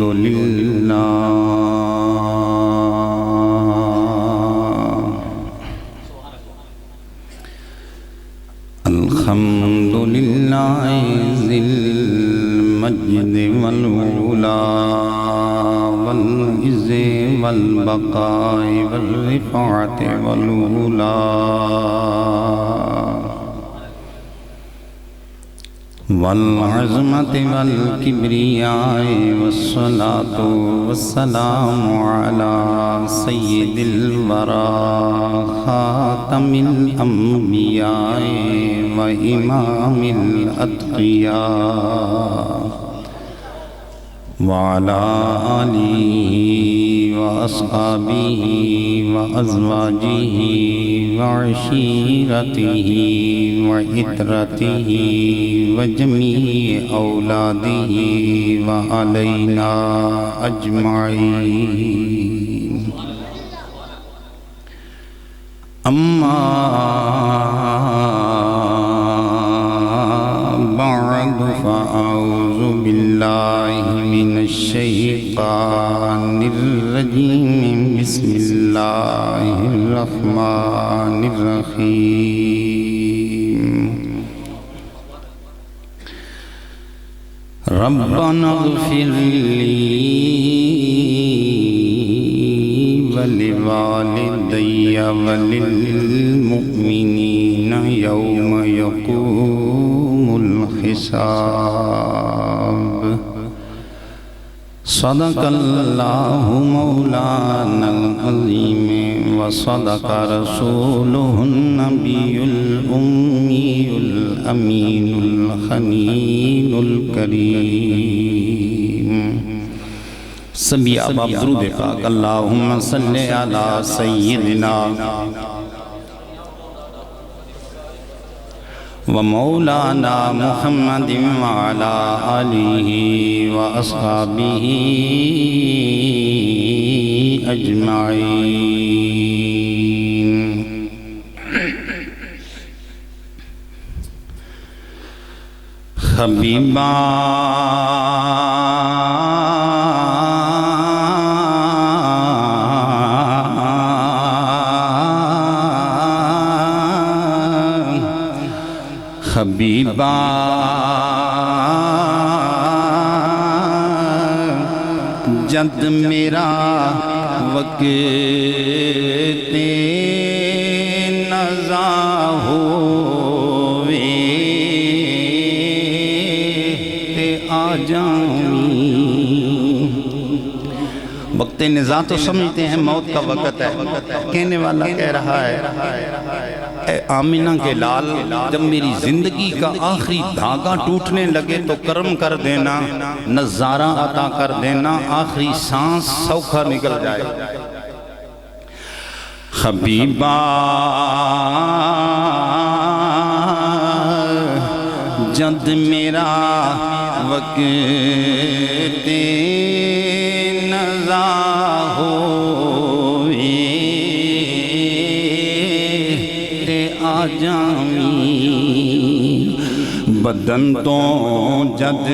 الحمدللہ الحمدللہ ذی المجد والعلا والعز والبقاء والرفعت والعلا والعظمت والکبریاء والصلاة والسلام علی سید الورى خاتم الانبیاء و امام الاتقیاء وعلى آلہ وأصحابہ وأزواجہ وعشیرتہ وعطرتہ وجمیع اولادہ وعلینا اجمعین اما بعد فاعوذ باللہ من الشیطان الرجیم بسم اللہ الرحمن الرحیم ربنا اغفر لی ولوالدی وللمؤمنین یوم یقوم الحساب صدق اللہ مولانا العظیم وصدق رسولہ النبی الأمی الأمین الخنین الکریم سبھی آباب درود پاک اللہم صلی علی سیدنا ومولانا محمد وعلى آلہ وأصحابہ اجمعین حبیبا حبیبا جد میرا وقت نزا ہووے تے آ جاؤں وقت نزا تو سمجھتے ہیں موت کا وقت ہے کہنے والا کہہ رہا ہے اے آمینہ کے لال جب میری زندگی کا آخری دھاگا ٹوٹنے لگے تو کرم کر دینا نظارہ عطا کر دینا آخری سانس سوکھا نکل جائے حبیبا جد میرا وقت نزا ہووے آ جاؤں بدن تو جد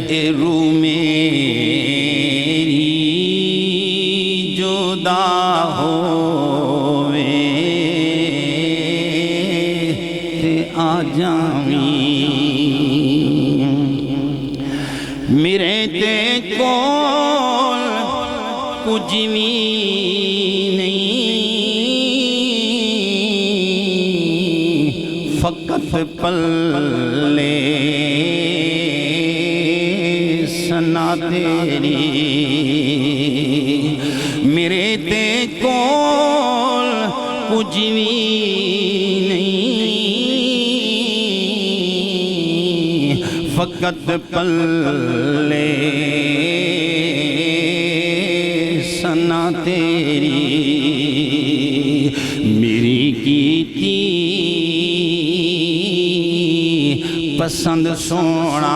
اے روح میری جدا ہووے تے آ جاؤں میرے تے کول کچھ بھی فقط پلے سنا تیری میرے تے کول کچھ بھی نہیں فقط پلے سنا تیری میری کیتی پسند سونا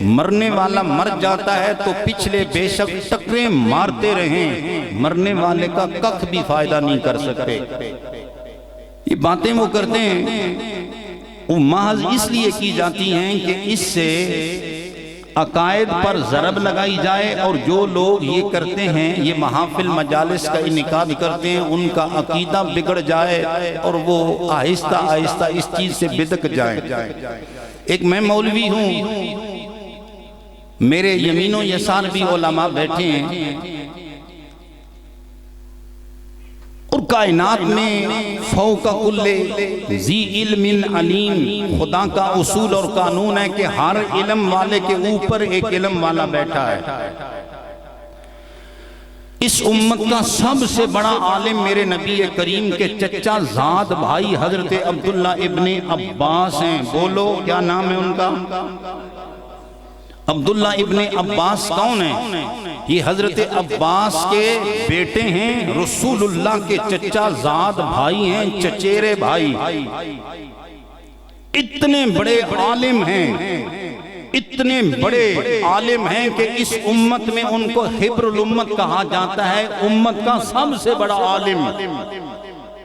مرنے والا مر جاتا ہے تو پچھلے بے شک ٹکریں مارتے رہیں، مرنے والے کا کخ بھی فائدہ نہیں کر سکتے۔ یہ باتیں وہ کرتے ہیں، وہ محض اس لیے کی جاتی ہیں کہ اس سے عقائد پر ضرب لگائی جائے، اور جو لوگ یہ کرتے ہیں، یہ محافل مجالس کا انعقاد کرتے ہیں، ان کا عقیدہ بگڑ جائے اور وہ آہستہ آہستہ اس چیز سے بدک جائیں۔ ایک میں مولوی ہوں، میرے یمین و یسار بھی علماء بیٹھے ہیں، اور کائنات میں فوق کل ذی علم علیم، خدا کا اصول اور قانون ہے کہ ہر علم والے کے اوپر ایک علم والا بیٹھا ہے۔ اس امت کا سب سے بڑا عالم میرے نبی کریم کے چچا زاد بھائی حضرت عبداللہ ابن عباس ہیں۔ بولو کیا نام ہے ان کا؟ عبداللہ ابن عباس کون ہیں؟ یہ حضرت عباس کے بیٹے ہیں، رسول اللہ کے چچا زاد بھائی ہیں، چچیرے بھائی۔ اتنے بڑے عالم ہیں، اتنے بڑے عالم ہیں کہ اس امت میں ان کو حبر الامت کہا جاتا ہے، امت کا سب سے بڑا عالم۔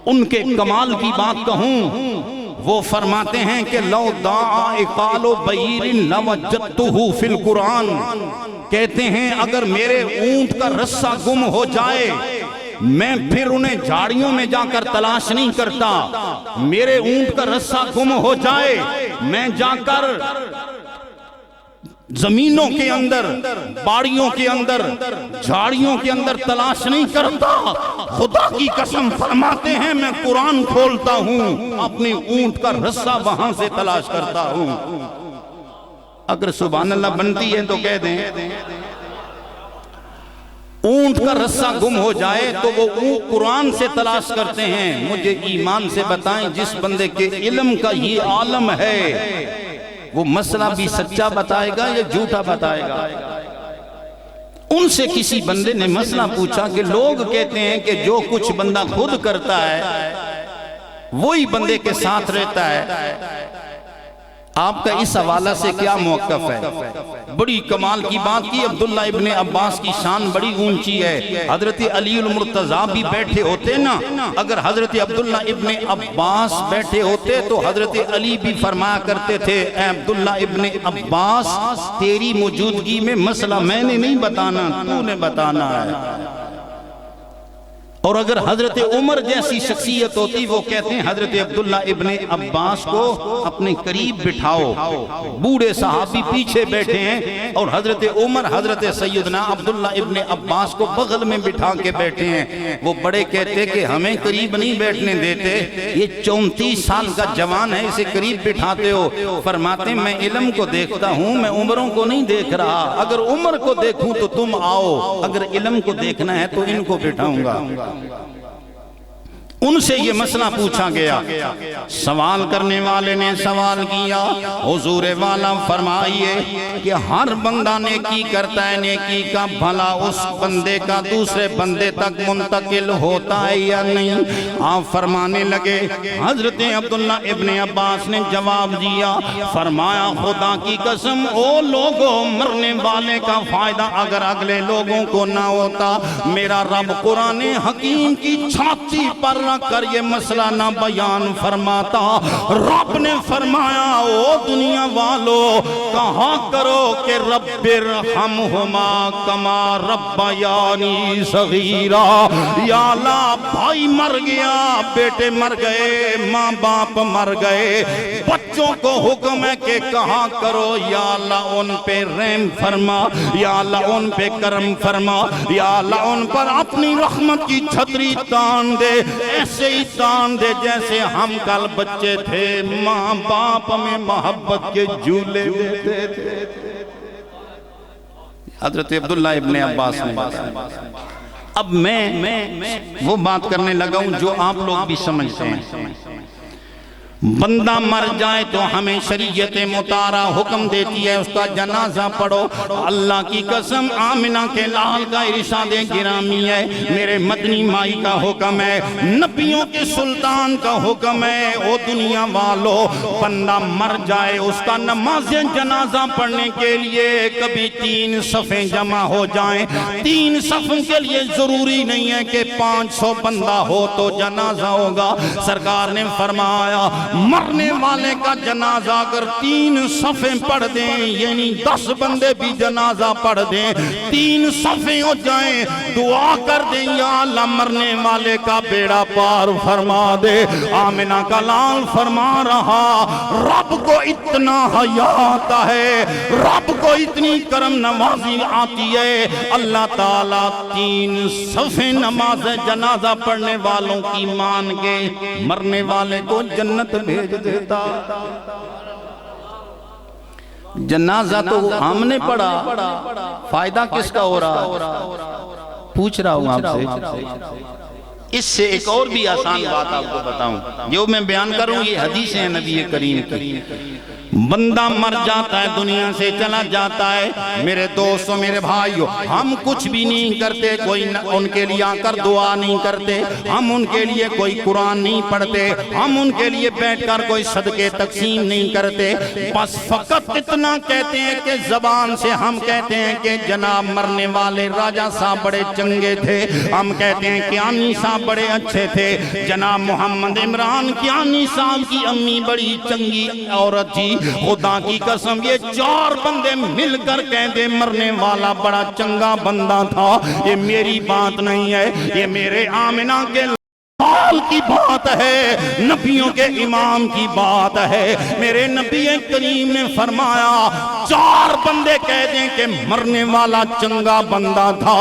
ان کے کمال کی بات کہوں، وہ فرماتے ہیں کہ لو دعا اقال بعیر لوجدتہ فی القرآن، کہتے ہیں اگر میرے اونٹ کا رسہ گم ہو جائے میں پھر انہیں جھاڑیوں میں جا کر تلاش نہیں کرتا، میرے اونٹ کا رسہ گم ہو جائے میں جا کر زمینوں کے اندر، باڑیوں کے اندر، جھاڑیوں کے اندر تلاش نہیں کرتا، خدا کی قسم فرماتے ہیں میں قرآن کھولتا ہوں، اپنی اونٹ کا رسہ وہاں سے تلاش کرتا ہوں۔ اگر سبحان اللہ بنتی ہے تو کہہ دیں، اونٹ کا رسہ گم ہو جائے تو وہ قرآن سے تلاش کرتے ہیں۔ مجھے ایمان سے بتائیں جس بندے کے علم کا یہ عالم ہے وہ مسئلہ بھی سچا بتائے گا یا جھوٹا بتائے گا؟ ان سے کسی بندے نے مسئلہ پوچھا کہ لوگ کہتے ہیں کہ جو کچھ بندہ خود کرتا ہے وہی بندے کے ساتھ رہتا ہے، آپ کا اس حوالہ سے کیا موقف ہے؟ بڑی کمال کی بات کی۔ عبداللہ ابن عباس کی شان بڑی اونچی ہے، حضرت علی المرتضیٰ بھی بیٹھے ہوتے نا، اگر حضرت عبداللہ ابن عباس بیٹھے ہوتے تو حضرت علی بھی فرمایا کرتے تھے اے عبداللہ ابن عباس تیری موجودگی میں مسئلہ میں نے نہیں بتانا، تو نے بتانا ہے۔ اور اگر حضرت عمر جیسی شخصیت ہوتی وہ کہتے ہیں حضرت عبداللہ ابن عباس کو اپنے قریب بٹھاؤ، بوڑھے صحابی پیچھے بیٹھے ہیں اور حضرت عمر حضرت سیدنا عبداللہ ابن عباس کو بغل میں بٹھا کے بیٹھے ہیں۔ وہ بڑے کہتے کہ ہمیں قریب نہیں بیٹھنے دیتے، یہ 34 سال کا جوان ہے اسے قریب بٹھاتے ہو۔ فرماتے میں علم کو دیکھتا ہوں، میں عمروں کو نہیں دیکھ رہا، اگر عمر کو دیکھوں تو تم آؤ، اگر علم کو دیکھنا ہے تو ان کو بٹھاؤں گا۔ ان سے یہ مسئلہ پوچھا گیا، سوال کرنے والے نے سوال کیا، حضور والا فرمائیے کہ ہر بندہ نیکی کرتا ہے، نیکی کا بھلا اس بندے کا دوسرے بندے تک منتقل ہوتا ہے یا نہیں؟ آپ فرمانے لگے، حضرت عبداللہ ابن عباس نے جواب دیا، فرمایا خدا کی قسم او لوگوں، مرنے والے کا فائدہ اگر اگلے لوگوں کو نہ ہوتا، میرا رب قرآن حکیم کی چھاتی پر کر یہ مسئلہ نہ بیان فرماتا۔ رب نے فرمایا او دنیا والو کہا کرو کہ رب ارحمہما کما ربیانی صغیرا، یا اللہ بھائی مر گیا، بیٹے مر گئے، ماں باپ مر گئے، بچوں کو حکم ہے کہ کہا کرو یا اللہ ان پہ رحم فرما، یا اللہ ان پہ کرم فرما، یا اللہ ان پر اپنی رحمت کی چھتری تان دے، ایسے ہی تان دے جیسے ہم کل بچے تھے ماں باپ میں محبت کے جھولے دیتے تھے۔ حضرت عبداللہ ابن عباس نے بتایا۔ اب میں وہ بات کرنے لگا ہوں جو آپ لوگ بھی سمجھتے ہیں۔ بندہ مر جائے تو ہمیں شریعت مطالعہ حکم دیتی ہے اس کا جنازہ پڑھو۔ اللہ کی قسم آمنہ کے لال کا ارشاد گرامی ہے، میرے مدنی مائی کا حکم ہے، نبیوں کے سلطان کا حکم ہے، او دنیا والو بندہ مر جائے اس کا نماز جنازہ پڑھنے کے لیے کبھی 3 صفیں جمع ہو جائیں۔ 3 صفوں کے لیے ضروری نہیں ہے کہ 500 بندہ ہو تو جنازہ ہوگا۔ سرکار نے فرمایا مرنے والے کا جنازہ اگر 3 صفیں پڑھ دیں، یعنی 10 بندے بھی جنازہ پڑھ دیں، 3 صفیں ہو جائیں، دعا کر دیں یا اللہ مرنے والے کا بیڑا پار فرما دے۔ آمنہ کا لال فرما رہا رب کو اتنا حیا آتا ہے، رب کو اتنی کرم نوازی آتی ہے، اللہ تعالیٰ 3 صفیں نماز جنازہ پڑھنے والوں کی مان کے مرنے والے کو جنت بھیج دیتا۔ جنازہ تو ہم نے پڑھا، فائدہ کس کا ہو رہا؟ پوچھ رہا ہوں آپ سے۔ اس سے ایک اور بھی آسان بات آپ کو بتاؤں، جو میں بیان کروں یہ حدیث ہے نبی کریم کی۔ بندہ مر جاتا ہے، دنیا سے چلا جاتا ہے، میرے دوستوں میرے بھائیوں، ہم کچھ بھی نہیں کرتے، کوئی ان کے لیے آ کر دعا نہیں کرتے، ہم ان کے لیے کوئی قرآن نہیں پڑھتے، ہم ان کے لیے بیٹھ کر کوئی صدقے تقسیم نہیں کرتے، بس فقط اتنا کہتے ہیں کہ زبان سے ہم کہتے ہیں کہ جناب مرنے والے راجہ صاحب بڑے چنگے تھے، ہم کہتے ہیں کہ آنی صاحب بڑے اچھے تھے، جناب محمد عمران کی آنی صاحب کی امی بڑی چنگی عورت تھی۔ خدا کی قسم یہ 4 بندے مل کر کہتے مرنے والا بڑا چنگا بندہ تھا، یہ میری بات نہیں ہے، یہ میرے آمنہ کے لال کی بات ہے، نبیوں کے امام کی بات ہے۔ میرے نبی کریم نے فرمایا 4 بندے کہہ دیں کہ مرنے والا چنگا بندہ تھا،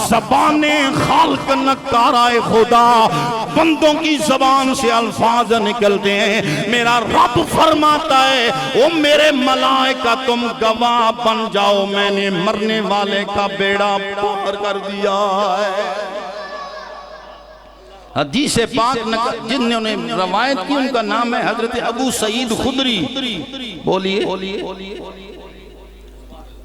زبان خالق نکارہ خدا، بندوں کی زبان سے الفاظ نکلتے ہیں، میرا رب فرماتا ہے او میرے ملائکہ تم گواہ بن جاؤ، میں نے مرنے والے کا بیڑا پار کر دیا ہے۔ حدیث پاک جن نے روایت کی ان کا نام ہے حضرت ابو سعید خدری، بولیے۔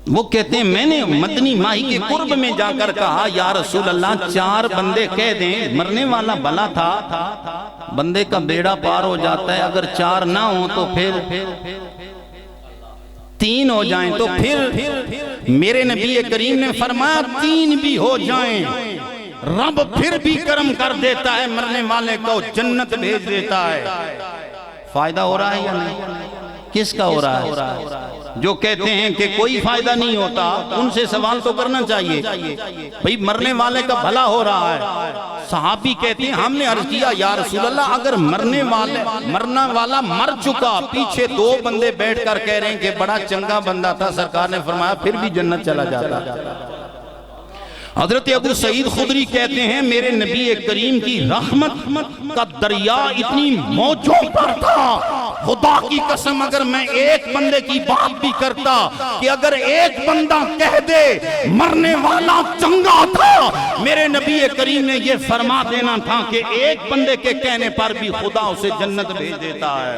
وہ کہتے ہیں میں نے مدنی ماہی کے قرب میں جا کر کہا یا رسول اللہ 4 بندے کہہ دیں مرنے والا بھلا تھا، بندے کا بیڑا پار ہو جاتا ہے، اگر 4 نہ ہوں تو پھر 3 ہو جائیں تو پھر میرے نبی کریم نے فرمایا 3 بھی ہو جائیں رب پھر بھی کرم کر دیتا ہے، مرنے والے کو جنت بھیج دیتا ہے۔ فائدہ ہو رہا ہے یا نہیں؟ کس کا ہو رہا ہے؟ جو کہتے ہیں کہ کوئی فائدہ نہیں ہوتا ان سے سوال تو کرنا چاہیے، بھئی مرنے والے کا بھلا ہو رہا ہے۔ صحابی کہتے ہیں ہم نے عرض کیا یا رسول اللہ اگر مرنے والا مر چکا، پیچھے 2 بندے بیٹھ کر کہہ رہے ہیں کہ بڑا چنگا بندہ تھا، سرکار نے فرمایا پھر بھی جنت چلا جاتا۔ حضرت ابو سعید خدری کہتے ہیں میرے نبی کریم کی رحمت کا دریا اتنی موجوں پر تھا، خدا کی قسم اگر میں ایک بندے کی بات بھی کرتا کہ اگر ایک بندہ کہہ دے مرنے والا چنگا تھا، میرے نبی کریم نے یہ فرما دینا تھا کہ ایک بندے کے کہنے پر بھی خدا اسے جنت بھیج دیتا ہے۔